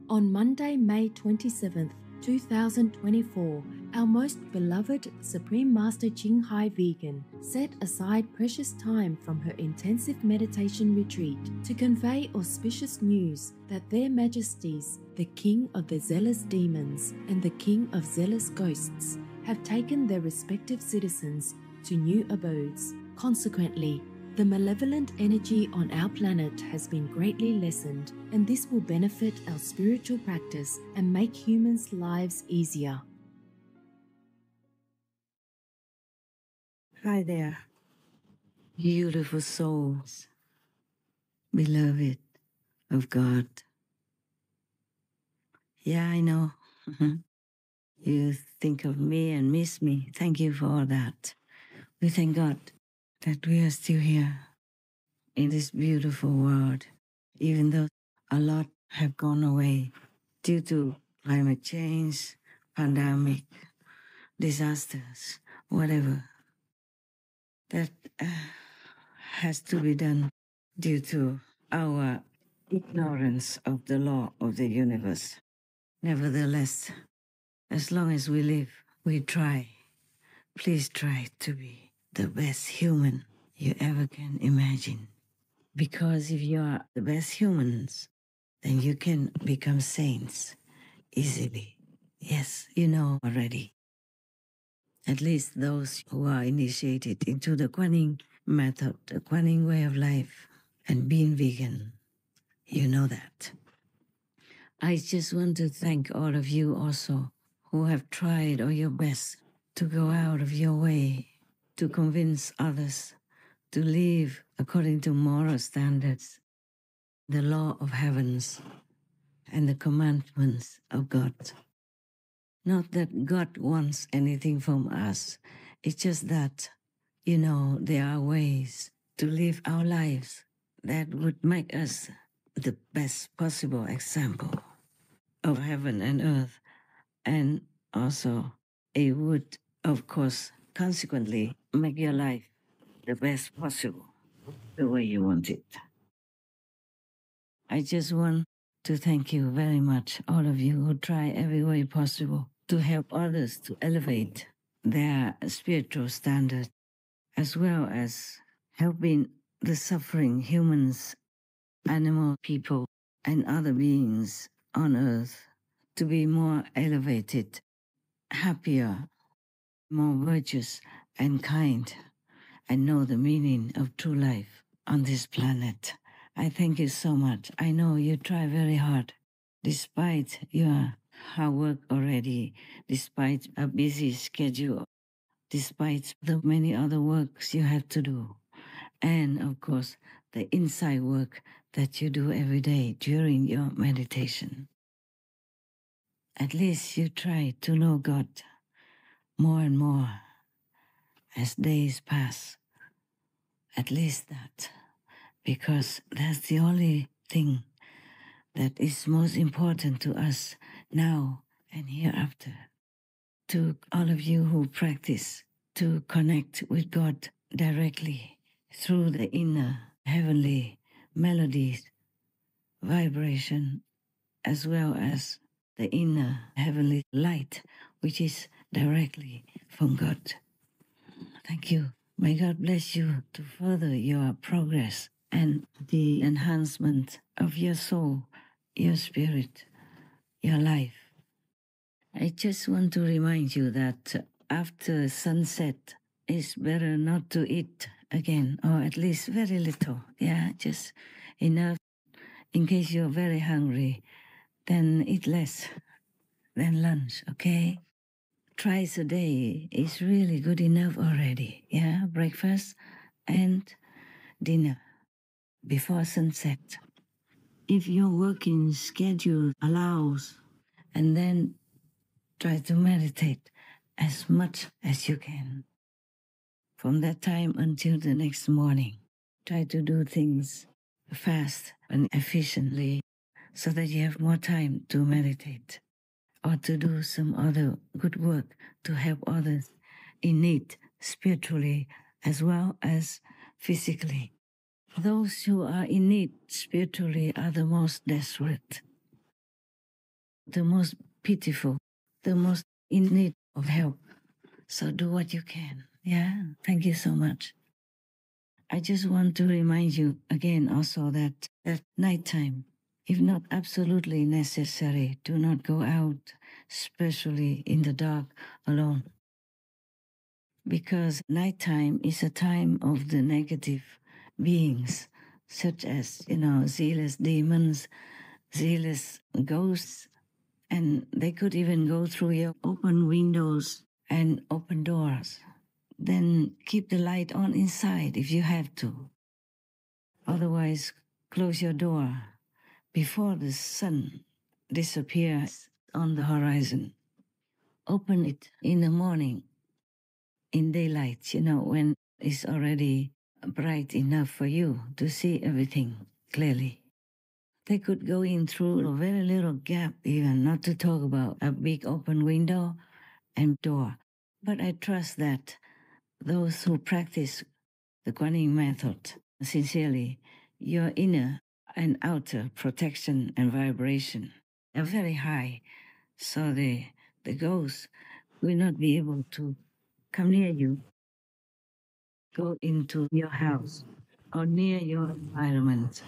On Monday, May 27th, 2024, our most beloved Supreme Master Ching Hai Vegan set aside precious time from her intensive meditation retreat to convey auspicious news that Their Majesties, the King of the Zealous Demons and the King of Zealous Ghosts, have taken their respective citizens to new abodes. Consequently, the malevolent energy on our planet has been greatly lessened, and this will benefit our spiritual practice and make humans' lives easier. Hi there, beautiful souls, beloved of God. Yeah, I know. You think of me and miss me. Thank you for all that. We thank God that we are still here in this beautiful world, even though a lot have gone away due to climate change, pandemic, disasters, whatever. That has to be done due to our ignorance of the law of the universe. Nevertheless, as long as we live, we try. Please try to be the best human you ever can imagine. Because if you are the best humans, then you can become saints easily. Yes, you know already. At least those who are initiated into the Kuan method, the Kuan way of life, and being vegan, you know that. I just want to thank all of you also who have tried all your best to go out of your way to convince others to live according to moral standards, the law of heavens, and the commandments of God. Not that God wants anything from us. It's just that, there are ways to live our lives that would make us the best possible example of heaven and earth. And also, it would, of course, consequently make your life the best possible, the way you want it. I just want to thank you very much, all of you who try every way possible to help others to elevate their spiritual standard, as well as helping the suffering humans, animal people, and other beings on earth to be more elevated, happier, more virtuous and kind, and know the meaning of true life on this planet. I thank you so much. I know you try very hard, despite your hard work already, despite a busy schedule, despite the many other works you have to do, and of course, the inside work that you do every day during your meditation. At least you try to know God more and more as days pass. At least that, because that's the only thing that is most important to us now and hereafter. To all of you who practice to connect with God directly through the inner heavenly melodies, vibration, as well as the inner heavenly light, which is directly from God. Thank you. May God bless you to further your progress and the enhancement of your soul, your spirit, your life. I just want to remind you that after sunset, it's better not to eat again, or at least very little. Yeah, just enough. In case you're very hungry, then eat less than lunch, okay? Twice a day is really good enough already. Yeah, breakfast and dinner before sunset. If your working schedule allows, and then try to meditate as much as you can. From that time until the next morning, try to do things fast and efficiently so that you have more time to meditate or to do some other good work to help others in need spiritually as well as physically. Those who are in need spiritually are the most desperate. the most pitiful, the most in need of help. So do what you can. Yeah, thank you so much. I just want to remind you again also that at nighttime, if not absolutely necessary, do not go out, especially in the dark alone. Because nighttime is a time of the negative beings, such as, zealous demons, zealous ghosts, and they could even go through your open windows and open doors. Then keep the light on inside if you have to. Otherwise, close your door before the sun disappears on the horizon. Open it in the morning, in daylight, when it's already bright enough for you to see everything clearly. They could go in through a very little gap, even not to talk about a big open window and door. But I trust that those who practice the Guanyin method sincerely, your inner and outer protection and vibration are very high, so the ghosts will not be able to come near you, go into your house or near your environment,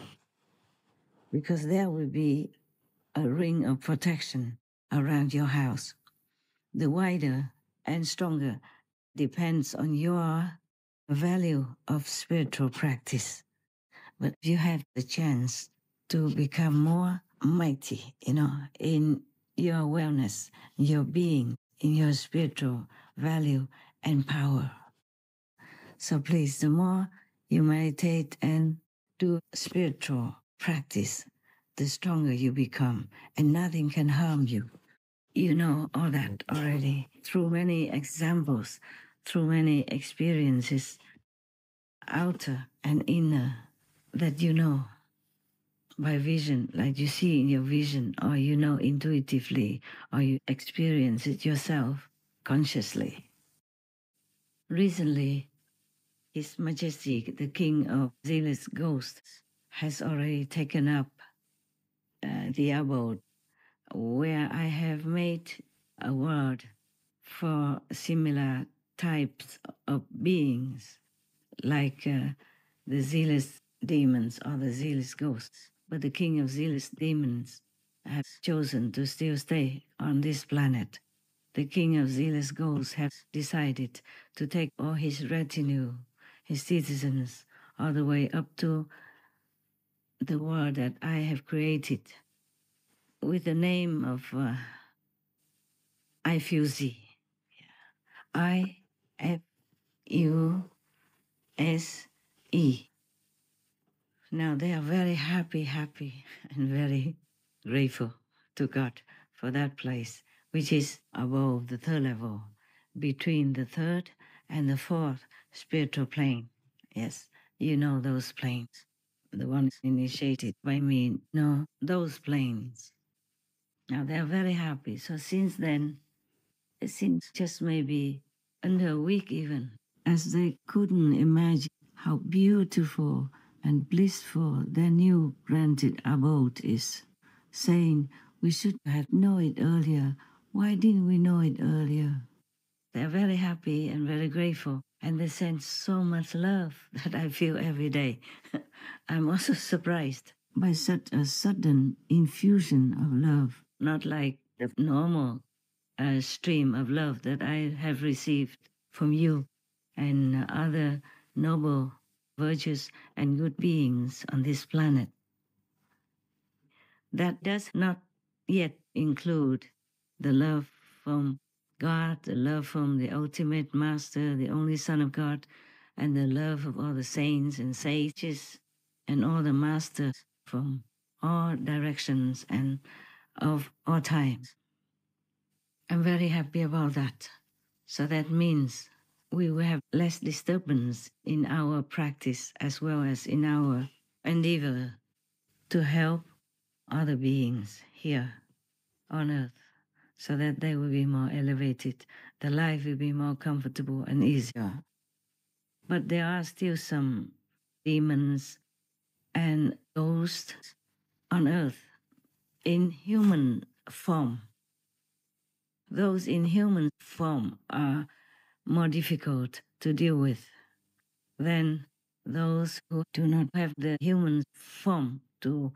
because there will be a ring of protection around your house. The wider and stronger depends on your value of spiritual practice. But you have the chance to become more mighty, in your wellness, your being, in your spiritual value and power. So please, the more you meditate and do spiritual practice, the stronger you become, and nothing can harm you. You know all that already through many examples, through many experiences, outer and inner, that you know by vision, like you see in your vision, or you know intuitively, or you experience it yourself consciously. Recently, His Majesty, the King of Zealous Ghosts, has already taken up the abode where I have made a word for similar types of beings, like the zealous demons or the zealous ghosts. But the king of zealous demons has chosen to still stay on this planet. The king of zealous ghosts has decided to take all his retinue, his citizens, all the way up to the world that I have created with the name of IFUZ. IFUSE. Now they are very happy and very grateful to God for that place, which is above the third level, between the third and the fourth spiritual plane. Yes, you know those planes. The ones initiated by me know those planes. Now they're very happy. So since then, since just maybe under a week even, as they couldn't imagine how beautiful and blissful their new granted abode is, saying, we should have known it earlier. Why didn't we know it earlier? They're very happy and very grateful, and they send so much love that I feel every day. I'm also surprised by such a sudden infusion of love, not like the normal stream of love that I have received from you and other noble, virtuous, and good beings on this planet. That does not yet include the love from God, the love from the ultimate master, the only Son of God, and the love of all the saints and sages and all the masters from all directions and of all times. I'm very happy about that. So that means we will have less disturbance in our practice as well as in our endeavor to help other beings here on earth, so that they will be more elevated, the life will be more comfortable and easier. But there are still some demons and ghosts on earth in human form. Those in human form are more difficult to deal with than those who do not have the human form to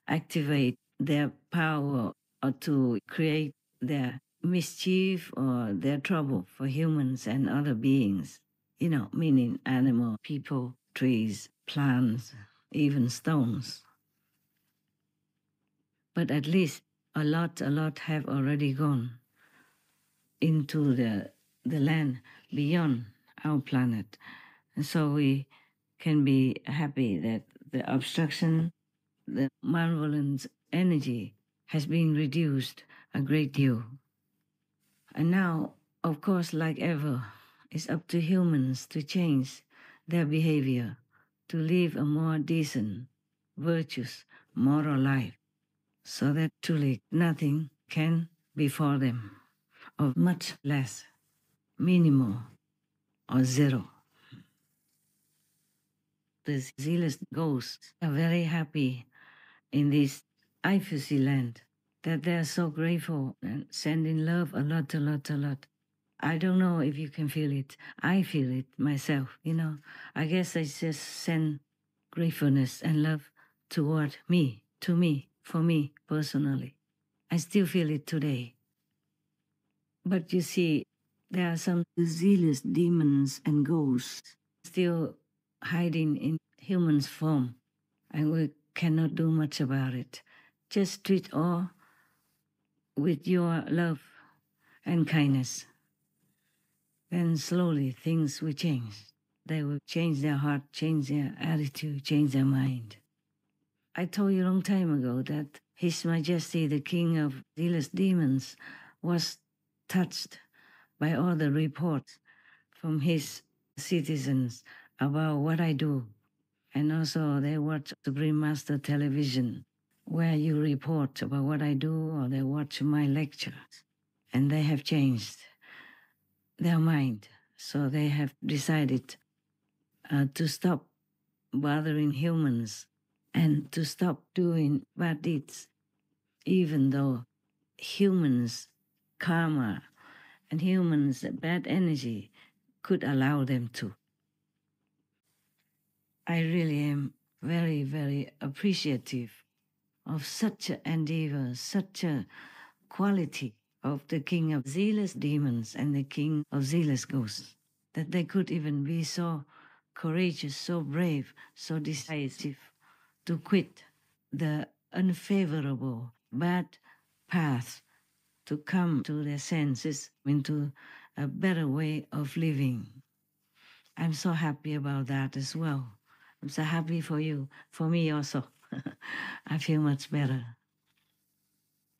activate their power or to create their mischief or their trouble for humans and other beings, meaning animal, people, trees, plants, even stones. But at least a lot have already gone into the land beyond our planet. And so we can be happy that the obstruction, the malevolent energy has been reduced a great deal. And now, of course, like ever, it's up to humans to change their behavior, to live a more decent, virtuous, moral life, so that truly nothing can befall them, or much less, minimal, or zero. The zealous ghosts are very happy in this Ifusi land, that they're so grateful and sending love a lot. I don't know if you can feel it. I feel it myself, I guess I just send gratefulness and love toward me, to me, for me personally. I still feel it today. But you see, there are some zealous demons and ghosts still hiding in human's form, and we cannot do much about it. Just treat all with your love and kindness. Then slowly things will change. They will change their heart, change their attitude, change their mind. I told you a long time ago that His Majesty, the King of Zealous Demons, was touched by all the reports from his citizens about what I do. And also they watch Supreme Master television, where you report about what I do, or they watch my lectures. And they have changed their mind. So they have decided to stop bothering humans and to stop doing bad deeds, even though humans' karma and humans' bad energy could allow them to. I really am very, very appreciative of such an endeavor, such a quality of the King of Zealous Demons and the King of Zealous Ghosts, that they could even be so courageous, so brave, so decisive to quit the unfavorable, bad path to come to their senses, into a better way of living. I'm so happy about that as well. I'm so happy for you, for me also. I feel much better.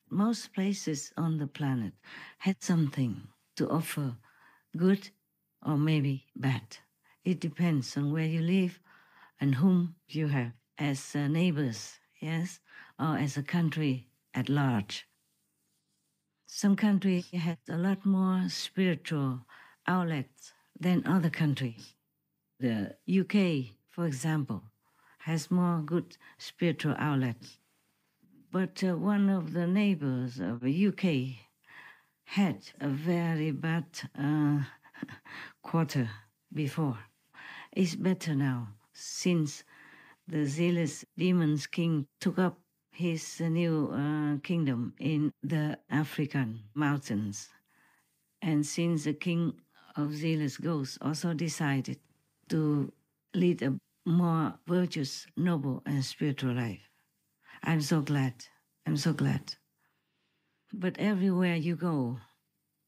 Most places on the planet had something to offer, good or maybe bad. It depends on where you live and whom you have as neighbors, yes, or as a country at large. Some countries had a lot more spiritual outlets than other countries. The UK, for example, has more good spiritual outlets. But one of the neighbors of the UK had a very bad quarter before. It's better now, since the zealous demons king took up his new kingdom in the African mountains. And since the king of zealous ghosts also decided to lead a more virtuous, noble, and spiritual life. I'm so glad. I'm so glad. But everywhere you go,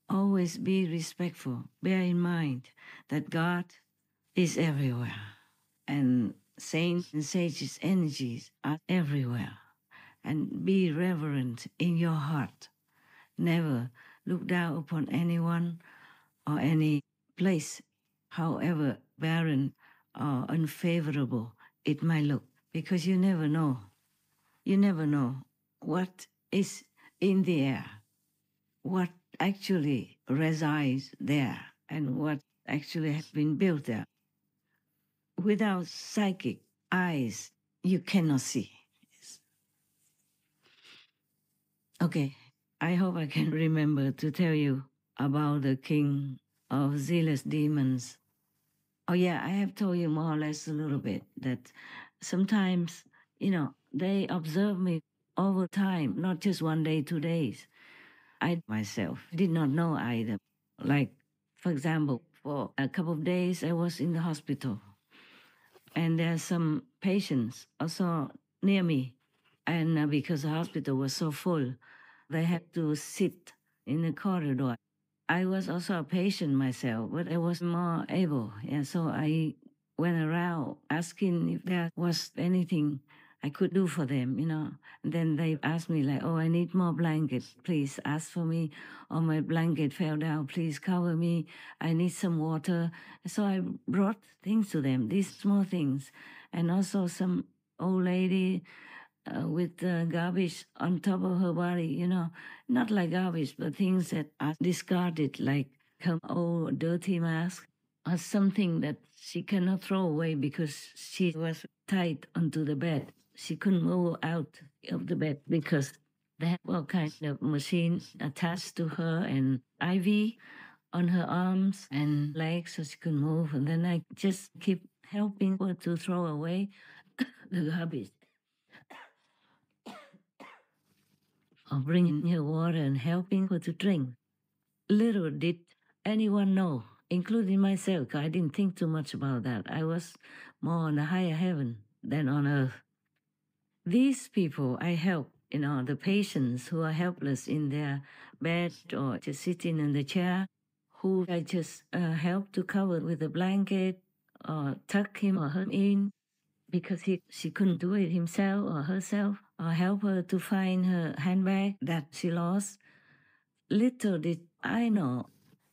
always be respectful. Bear in mind that God is everywhere. And saints and sages' energies are everywhere. And be reverent in your heart. Never look down upon anyone or any place, however barren or unfavorable it might look, because you never know. You never know what is in the air, what actually resides there, and what actually has been built there. Without psychic eyes, you cannot see. Okay, I hope I can remember to tell you about the king of zealous demons. Oh yeah, I have told you more or less a little bit that sometimes, they observe me over time, not just 1 day, 2 days. I myself did not know either. Like, for example, for a couple of days I was in the hospital and there are some patients also near me. And because the hospital was so full, they had to sit in the corridor. I was also a patient myself, but I was more able. And so I went around asking if there was anything I could do for them, And then they asked me like, oh, I need more blankets. Please ask for me. Or my blanket fell down. Please cover me. I need some water. So I brought things to them, these small things. And also some old lady with garbage on top of her body, not like garbage, but things that are discarded, like her old dirty mask or something that she cannot throw away because she was tied onto the bed. She couldn't move out of the bed because they had all kinds of machines attached to her and IV on her arms and legs so she could move. And then I just keep helping her to throw away the garbage. Or bringing her water and helping her to drink. Little did anyone know, including myself. I didn't think too much about that. I was more on a higher heaven than on earth. These people I help, the patients who are helpless in their bed or just sitting in the chair, who I just help to cover with a blanket or tuck him or her in because she couldn't do it himself or herself, or help her to find her handbag that she lost. Little did I know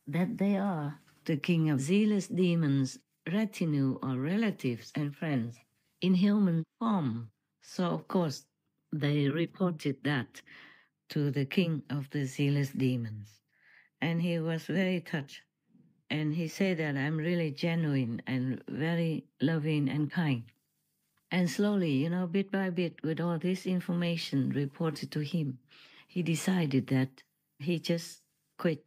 that they are the king of zealous demons, retinue or relatives and friends in human form. So of course they reported that to the king of the zealous demons. And he was very touched. And he said that I'm really genuine and very loving and kind. And slowly, bit by bit, with all this information reported to him, he decided that he just quit,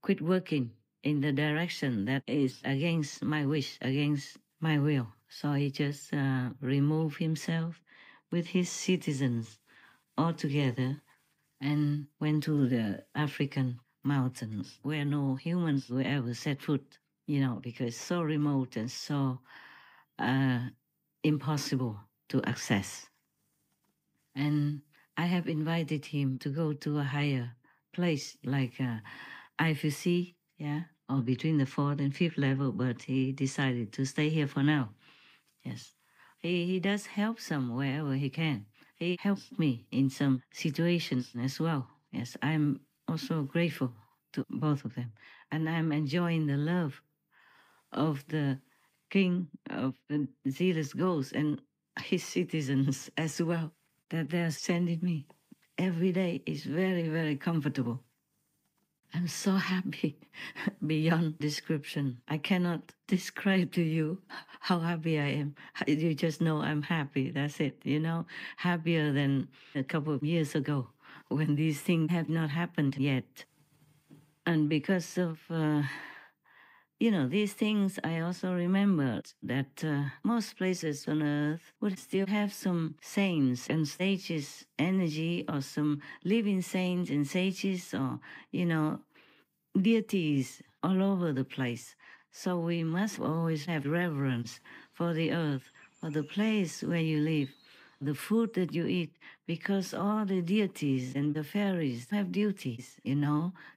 quit working in the direction that is against my wish, against my will. So he just removed himself with his citizens altogether and went to the African mountains where no humans will ever set foot, because it's so remote and so impossible to access. And I have invited him to go to a higher place like IFC, or between the 4th and 5th level, but he decided to stay here for now. Yes. He does help some wherever he can. He helped me in some situations as well. Yes, I'm also grateful to both of them. And I'm enjoying the love of the king of the zealous ghosts and his citizens as well that they're sending me every day is very, very comfortable. I'm so happy beyond description. I cannot describe to you how happy I am. You just know I'm happy. That's it, happier than a couple of years ago when these things have not happened yet. And because of these things, I also remembered that most places on earth would still have some saints and sages energy, or some living saints and sages, or, deities all over the place. So we must always have reverence for the earth, for the place where you live, the food that you eat, because all the deities and the fairies have duties,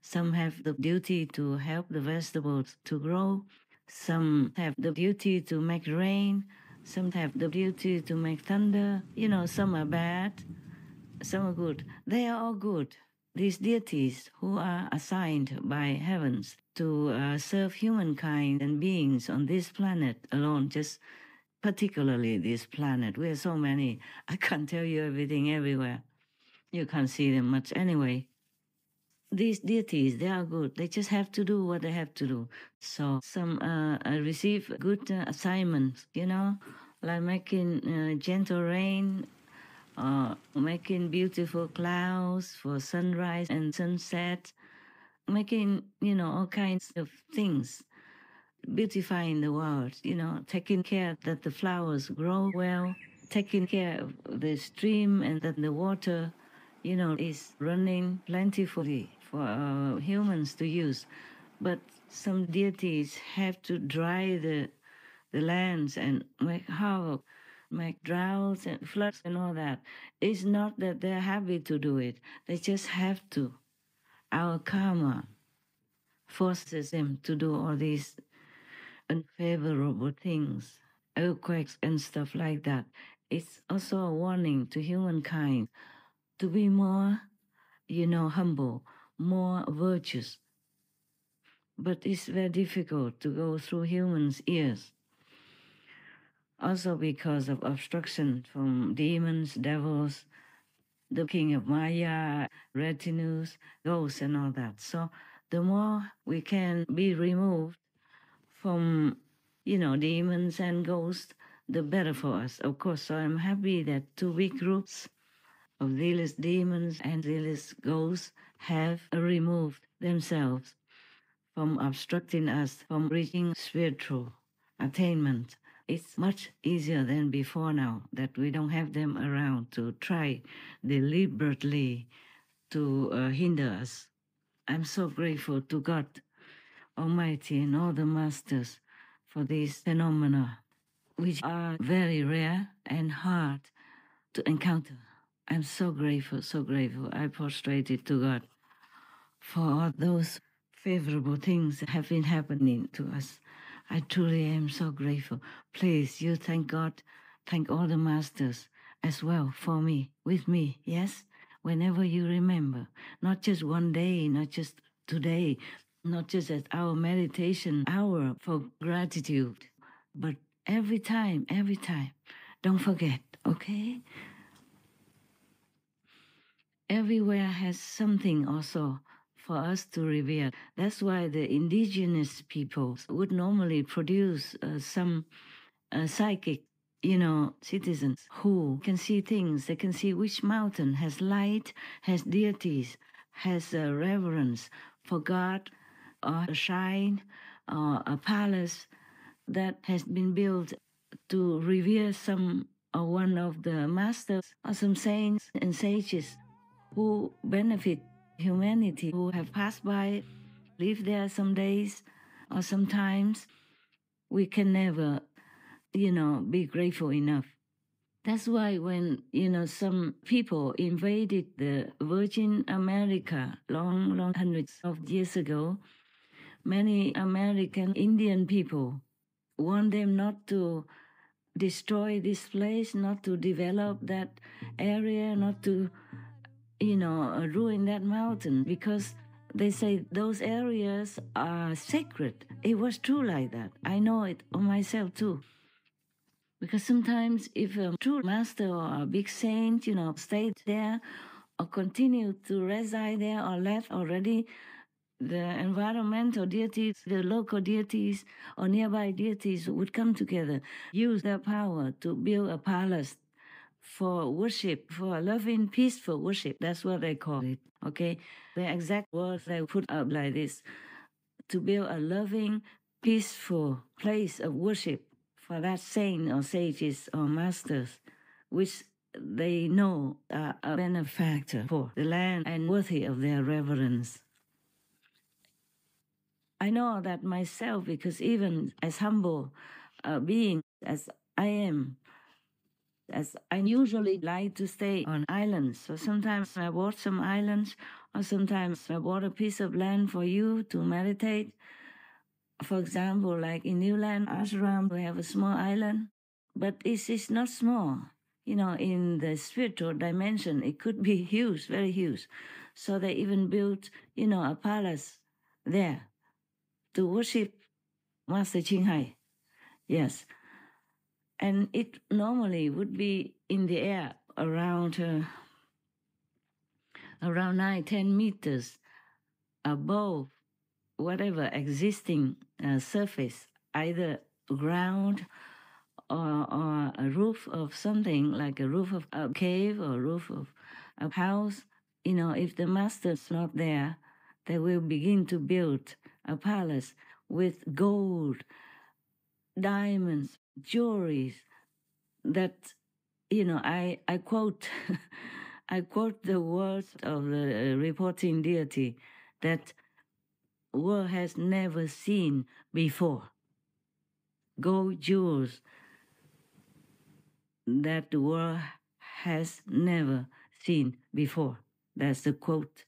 Some have the duty to help the vegetables to grow. Some have the duty to make rain. Some have the duty to make thunder. Some are bad, some are good. They are all good. These deities who are assigned by heavens to serve humankind and beings on this planet alone, just particularly this planet. We are so many. I can't tell you everything everywhere. You can't see them much anyway. These deities, they are good. They just have to do what they have to do. So some receive good assignments, like making gentle rain making beautiful clouds for sunrise and sunset, making, all kinds of things, beautifying the world, taking care that the flowers grow well, taking care of the stream and that the water, is running plentifully for humans to use. But some deities have to dry the lands and make havoc, make droughts and floods and all that. It's not that they're happy to do it. They just have to. Our karma forces them to do all these unfavorable things, earthquakes and stuff like that. It's also a warning to humankind to be more, humble, more virtuous. But it's very difficult to go through humans' ears. Also because of obstruction from demons, devils, the king of Maya, retinues, ghosts and all that. So the more we can be removed from, demons and ghosts, the better for us, of course. So I'm happy that two big groups of these demons and these ghosts have removed themselves from obstructing us from reaching spiritual attainment. It's much easier than before now that we don't have them around to try deliberately to hinder us. I'm so grateful to God Almighty and all the masters for these phenomena, which are very rare and hard to encounter. I'm so grateful, so grateful. I prostrated to God for all those favorable things that have been happening to us. I truly am so grateful. Please, you thank God, thank all the masters as well for me, with me, yes? Whenever you remember, not just one day, not just today, not just at our meditation hour for gratitude, but every time. Don't forget, okay? Everywhere has something also for us to revere. That's why the indigenous peoples would normally produce some psychic, citizens who can see things. They can see which mountain has light, has deities, has reverence for God, or a shrine, or a palace that has been built to revere some or one of the masters or some saints and sages who benefit humanity, who have passed by, lived there some days or sometimes. We can never, be grateful enough. That's why when, some people invaded the Virgin America long hundreds of years ago, many American Indian people want them not to destroy this place, not to develop that area, not to, ruin that mountain, because they say those areas are sacred. It was true like that. I know it on myself too. Because sometimes if a true master or a big saint, stayed there or continued to reside there or left already, the environmental deities, the local deities or nearby deities would come together, use their power to build a palace for worship, for loving, peaceful worship. That's what they call it, okay? The exact words they put up like this: to build a loving, peaceful place of worship for that saint or sages or masters, which they know are a benefactor for the land and worthy of their reverence. I know that myself, because even as humble being as I am, as I usually like to stay on islands. So sometimes I bought some islands, or sometimes I bought a piece of land for you to meditate. For example, like in Newland Ashram, we have a small island, but it is not small. In the spiritual dimension, it could be huge, very huge. So they even built, a palace there to worship Master Qinghai. Yes. And it normally would be in the air around 9-10 meters above whatever existing surface, either ground or a roof of something, like a roof of a cave or roof of a house, if the master's not there, they will begin to build a palace with gold, diamonds, jewelries that, I quote, I quote the words of the reporting deity that world has never seen before. Gold jewels that the world has never seen before. That's the quote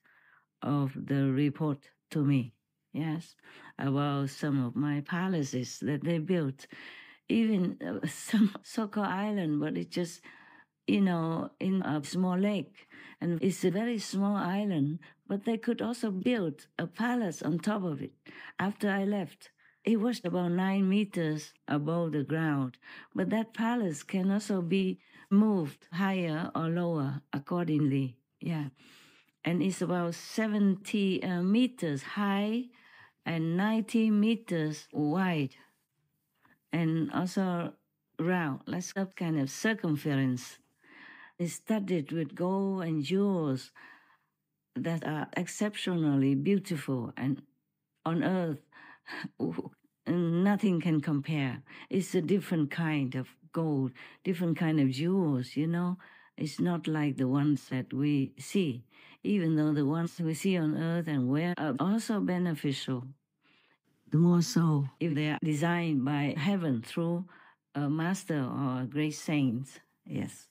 of the report to me, yes, about some of my palaces that they built. Even some so-called island, but it's just, in a small lake. And it's a very small island, but they could also build a palace on top of it. After I left, it was about 9 meters above the ground, but that palace can also be moved higher or lower accordingly. Yeah. And it's about 70 meters high and 90 meters wide, and also round, like some kind of circumference. It's studded with gold and jewels that are exceptionally beautiful, and on earth, nothing can compare. It's a different kind of gold, different kind of jewels, It's not like the ones that we see, even though the ones we see on earth and wear are also beneficial. The more so if they are designed by heaven through a master or a great saint. Yes.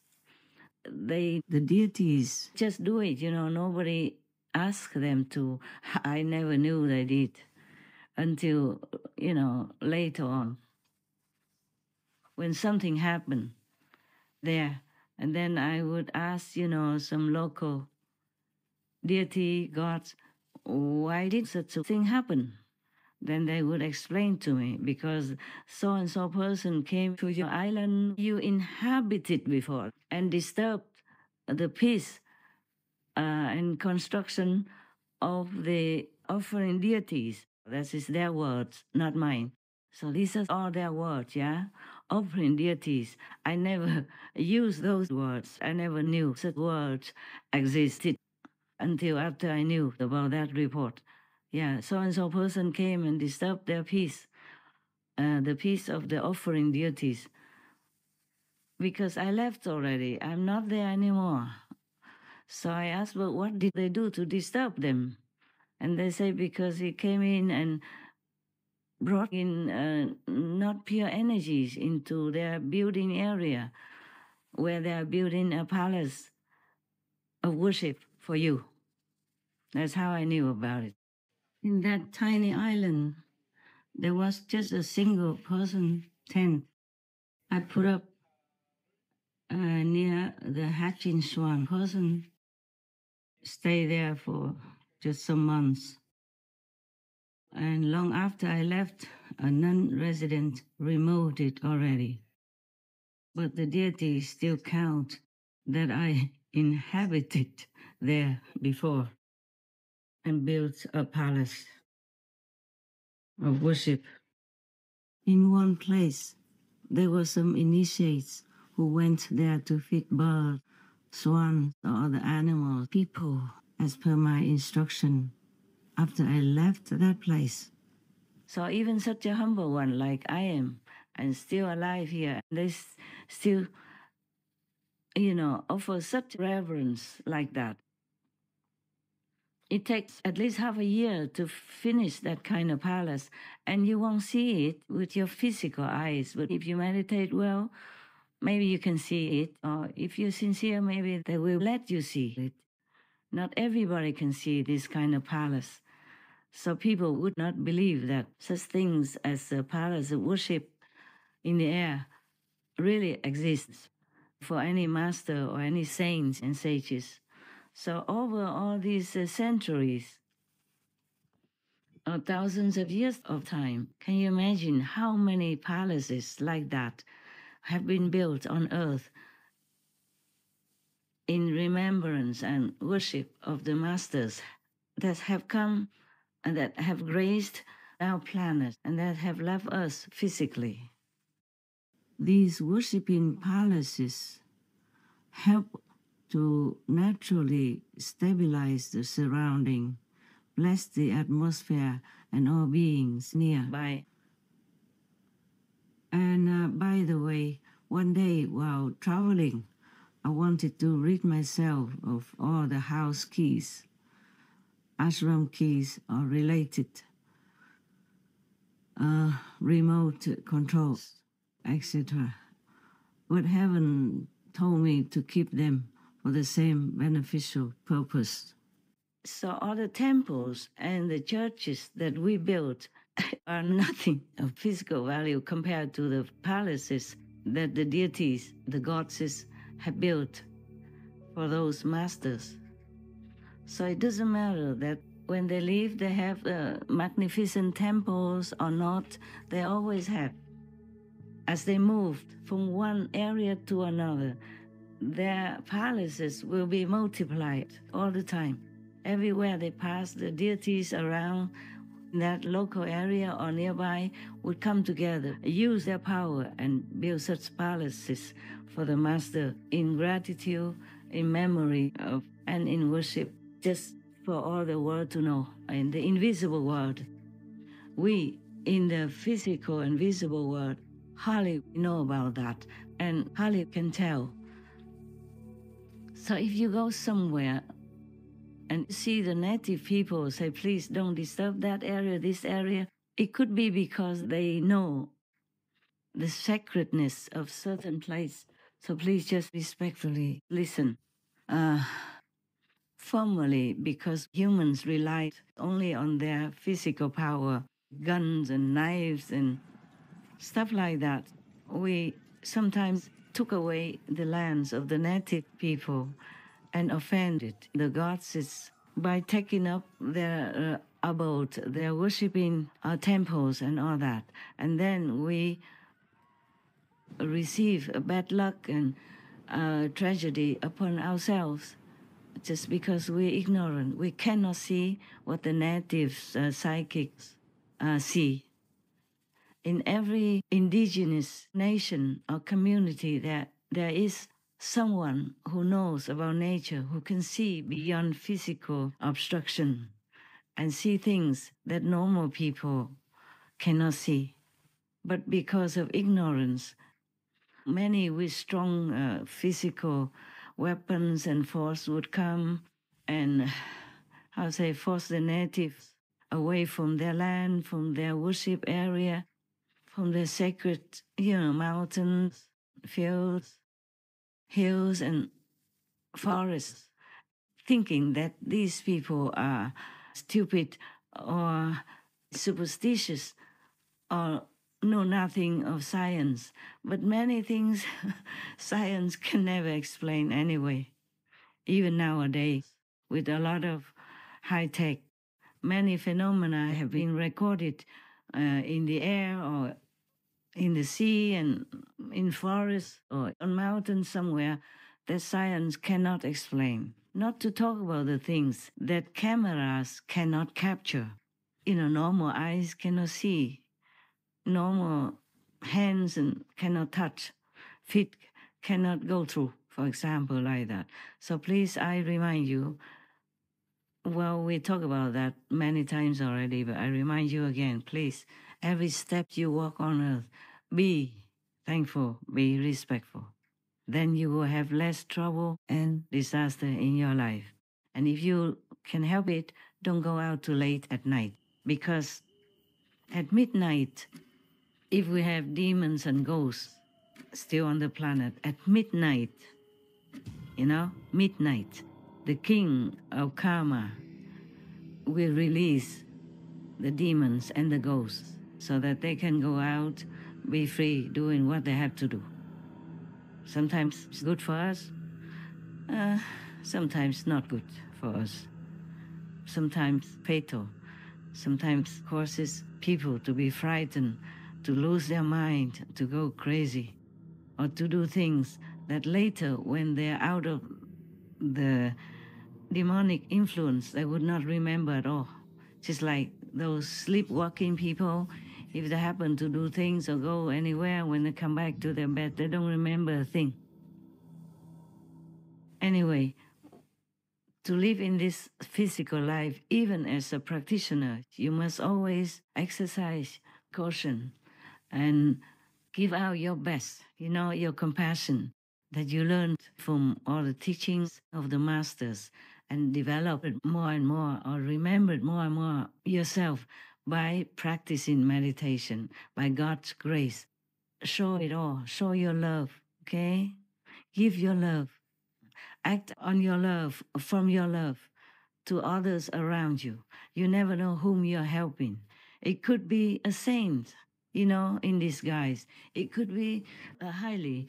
The deities just do it, nobody asks them to. I never knew they did until, later on, when something happened there. And then I would ask, some local deity gods, why did such a thing happen? Then they would explain to me, because so-and-so person came to your island you inhabited before and disturbed the peace and construction of the offering deities. That is their words, not mine. So these are all their words, yeah? Offering deities. I never used those words. I never knew such words existed until after I knew about that report. Yeah, so-and-so person came and disturbed their peace, the peace of the offering deities. Because I left already. I'm not there anymore. So I asked, well, what did they do to disturb them? And they say because he came in and brought in not pure energies into their building area, where they are building a palace of worship for you. That's how I knew about it. In that tiny island, there was just a single person tent I put up near the hatching swan. Person stay there for just some months. And long after I left, a non-resident removed it already. But the deities still count that I inhabited there before and built a palace of worship. In one place, there were some initiates who went there to feed birds, swans, or other animals, people, as per my instruction, after I left that place. So even such a humble one like I am, and still alive here, they still, offer such reverence like that. It takes at least half a year to finish that kind of palace, and you won't see it with your physical eyes. But if you meditate well, maybe you can see it. Or if you're sincere, maybe they will let you see it. Not everybody can see this kind of palace. So people would not believe that such things as a palace of worship in the air really exists for any master or any saints and sages. So over all these centuries, or thousands of years of time, can you imagine how many palaces like that have been built on earth in remembrance and worship of the masters that have come and that have graced our planet and that have left us physically? These worshipping palaces help to naturally stabilize the surrounding, bless the atmosphere and all beings nearby. And by the way, one day while traveling, I wanted to rid myself of all the house keys, ashram keys or related remote controls, etc. But heaven told me to keep them for the same beneficial purpose. So all the temples and the churches that we built are nothing of physical value compared to the palaces that the deities, the goddesses, have built for those masters. So it doesn't matter that when they leave, they have magnificent temples or not, they always have. As they moved from one area to another, their palaces will be multiplied all the time. Everywhere they pass, the deities around that local area or nearby would come together, use their power and build such palaces for the master in gratitude, in memory of, and in worship, just for all the world to know, in the invisible world. We, in the physical and visible world, hardly know about that and hardly can tell. So if you go somewhere and see the native people say, please don't disturb that area, this area, it could be because they know the sacredness of certain place. So please just respectfully listen. Formally, because humans rely only on their physical power, guns and knives and stuff like that, we sometimes took away the lands of the native people and offended the gods by taking up their abode, their worshipping temples and all that. And then we receive bad luck and tragedy upon ourselves just because we're ignorant. We cannot see what the natives, psychics see. In every indigenous nation or community, there is someone who knows about nature, who can see beyond physical obstruction and see things that normal people cannot see. But because of ignorance, many with strong physical weapons and force would come and, force the natives away from their land, from their worship area, from the sacred, mountains, fields, hills, and forests, thinking that these people are stupid or superstitious or know nothing of science. But many things science can never explain anyway. Even nowadays, with a lot of high tech, many phenomena have been recorded in the air or in the sea and in forests or on mountains somewhere that science cannot explain. Not to talk about the things that cameras cannot capture. Normal eyes cannot see. Normal hands and cannot touch. Feet cannot go through, for example, like that. So please, I remind you, well, we talk about that many times already, but I remind you again, please, every step you walk on earth, be thankful, be respectful. Then you will have less trouble and disaster in your life. And if you can help it, don't go out too late at night. Because at midnight, if we have demons and ghosts still on the planet, at midnight, midnight, the king of karma will release the demons and the ghosts so that they can go out, be free, doing what they have to do. Sometimes it's good for us, sometimes not good for us. Sometimes fatal, sometimes causes people to be frightened, to lose their mind, to go crazy, or to do things that later, when they're out of the demonic influence, they would not remember at all. Just like those sleepwalking people, If they happen to do things or go anywhere, when they come back to their bed, they don't remember a thing. Anyway, to live in this physical life, even as a practitioner, you must always exercise caution and give out your best, your compassion that you learned from all the teachings of the masters, and develop it more and more, or remember it more and more yourself by practicing meditation, by God's grace. Show it all. Show your love, okay? Give your love. Act on your love, from your love to others around you. You never know whom you're helping. It could be a saint, in disguise. It could be a highly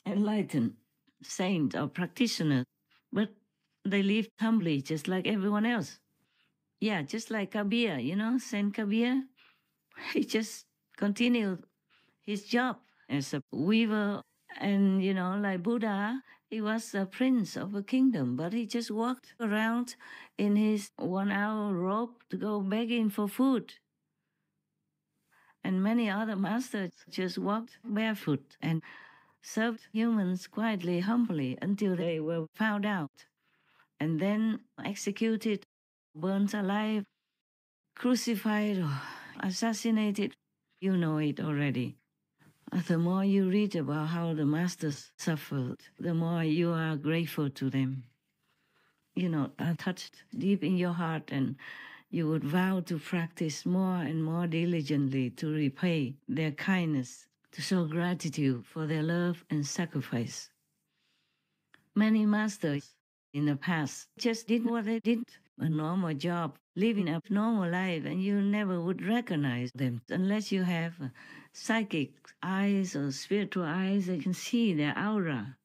enlightened saint or practitioner, but they live humbly just like everyone else. Yeah, just like Kabir, Saint Kabir. He just continued his job as a weaver. And, like Buddha, he was a prince of a kingdom, but he just walked around in his 1-hour robe to go begging for food. And many other masters just walked barefoot and served humans quietly, humbly, until they were found out, and then executed, burnt alive, crucified, or assassinated. You know it already. The more you read about how the masters suffered, the more you are grateful to them. Are touched deep in your heart, and you would vow to practice more and more diligently to repay their kindness, to show gratitude for their love and sacrifice. Many masters in the past just did what they did, a normal job, living a normal life, and you never would recognize them unless you have psychic eyes or spiritual eyes that can see their aura.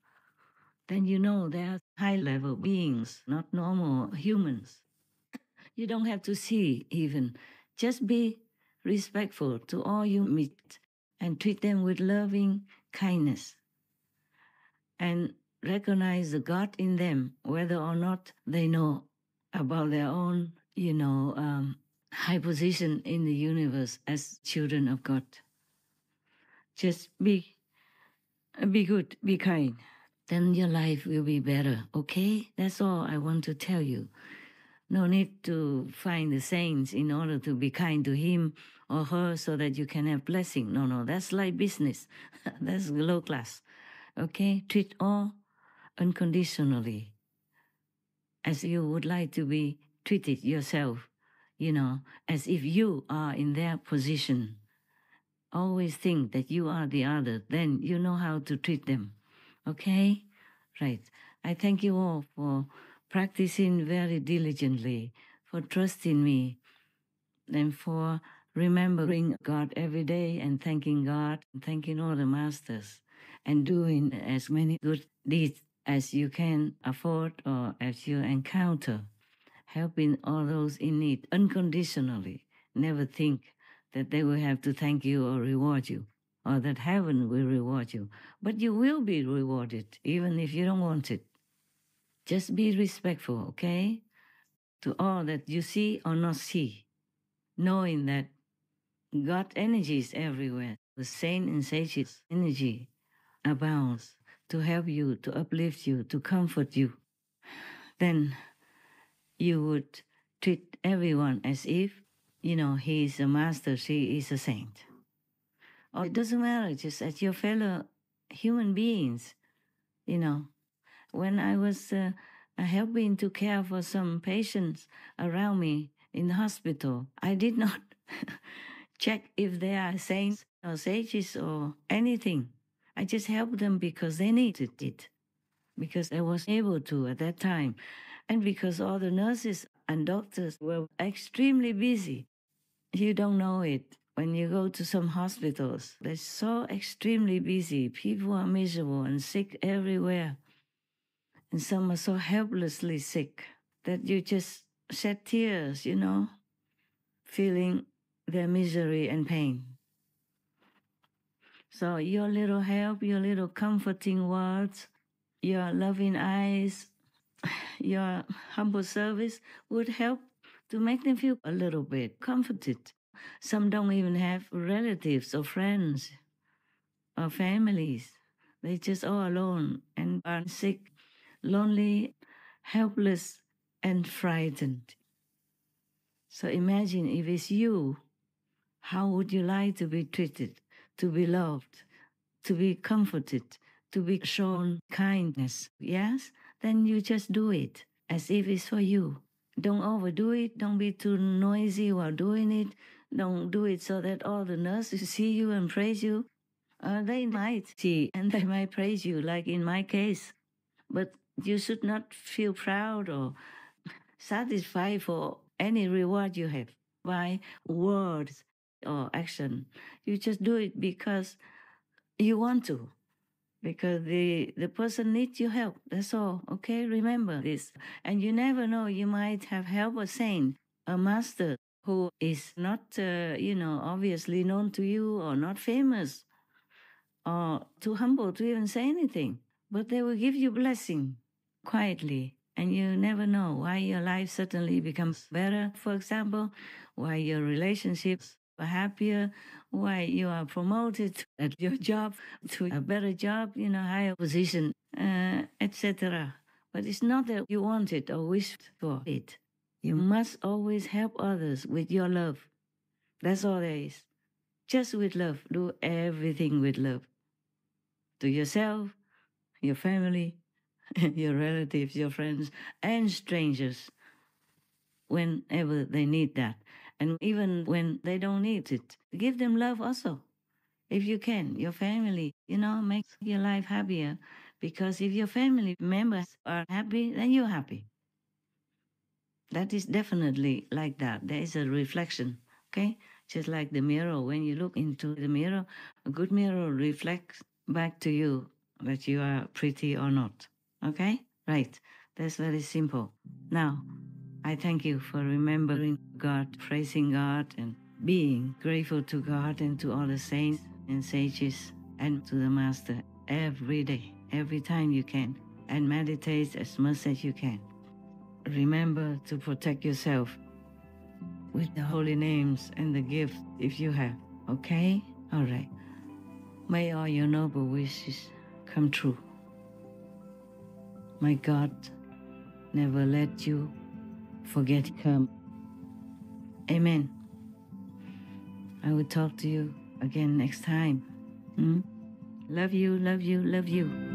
Then you know they are high-level beings, not normal humans. You don't have to see even. Just be respectful to all you meet and treat them with loving kindness. And recognize the God in them, whether or not they know about their own, high position in the universe as children of God. Just be good, be kind. Then your life will be better, okay? That's all I want to tell you. No need to find the saints in order to be kind to him or her so that you can have blessing. No, that's like business. That's low class, okay? Treat all unconditionally, as you would like to be treated yourself, as if you are in their position. Always think that you are the other, then you know how to treat them, okay? Right. I thank you all for practicing very diligently, for trusting me, and for remembering God every day and thanking God, and thanking all the masters, and doing as many good deeds as you can afford or as you encounter, helping all those in need unconditionally. Never think that they will have to thank you or reward you, or that heaven will reward you. But you will be rewarded, even if you don't want it. Just be respectful, okay, to all that you see or not see, knowing that God energy is everywhere. The saint and sage's energy abounds to help you, to uplift you, to comfort you. Then you would treat everyone as if, he is a master, she is a saint. Or it doesn't matter, just as your fellow human beings, When I was helping to care for some patients around me in the hospital, I did not check if they are saints or sages or anything. I just helped them because they needed it, because I was able to at that time, and because all the nurses and doctors were extremely busy. You don't know it. When you go to some hospitals, they're so extremely busy. People are miserable and sick everywhere. And some are so helplessly sick that you just shed tears, feeling their misery and pain. So your little help, your little comforting words, your loving eyes, your humble service would help to make them feel a little bit comforted. Some don't even have relatives or friends or families. They're just all alone and are sick, lonely, helpless, and frightened. So imagine if it's you, how would you like to be treated, to be loved, to be comforted, to be shown kindness? Yes? Then you just do it as if it's for you. Don't overdo it. Don't be too noisy while doing it. Don't do it so that all the nurses see you and praise you. They might see and they might praise you, like in my case. But you should not feel proud or satisfied for any reward you have by words or action. You just do it because you want to, because the person needs your help. That's all. Okay, remember this. And you never know, you might have helped a saint, a master who is not, obviously known to you or not famous or too humble to even say anything. But they will give you blessing quietly. And you never know why your life suddenly becomes better, for example, why your relationships are happier, why you are promoted at your job to a better job, higher position, etc. But it's not that you want it or wish for it. You must always help others with your love. That's all there is. Just with love. Do everything with love. To yourself, your family, your relatives, your friends, and strangers whenever they need that. And even when they don't need it, give them love also. If you can, your family, make your life happier. Because if your family members are happy, then you're happy. That is definitely like that. There is a reflection, okay? Just like the mirror. When you look into the mirror, a good mirror reflects back to you that you are pretty or not. Okay? Right. That's very simple. Now, I thank you for remembering God, praising God, and being grateful to God and to all the saints and sages and to the Master every day, every time you can, and meditate as much as you can. Remember to protect yourself with the holy names and the gifts if you have. Okay? All right. May all your noble wishes come true. May God never let you forget Him. Amen. I will talk to you again next time. Love you, love you, love you.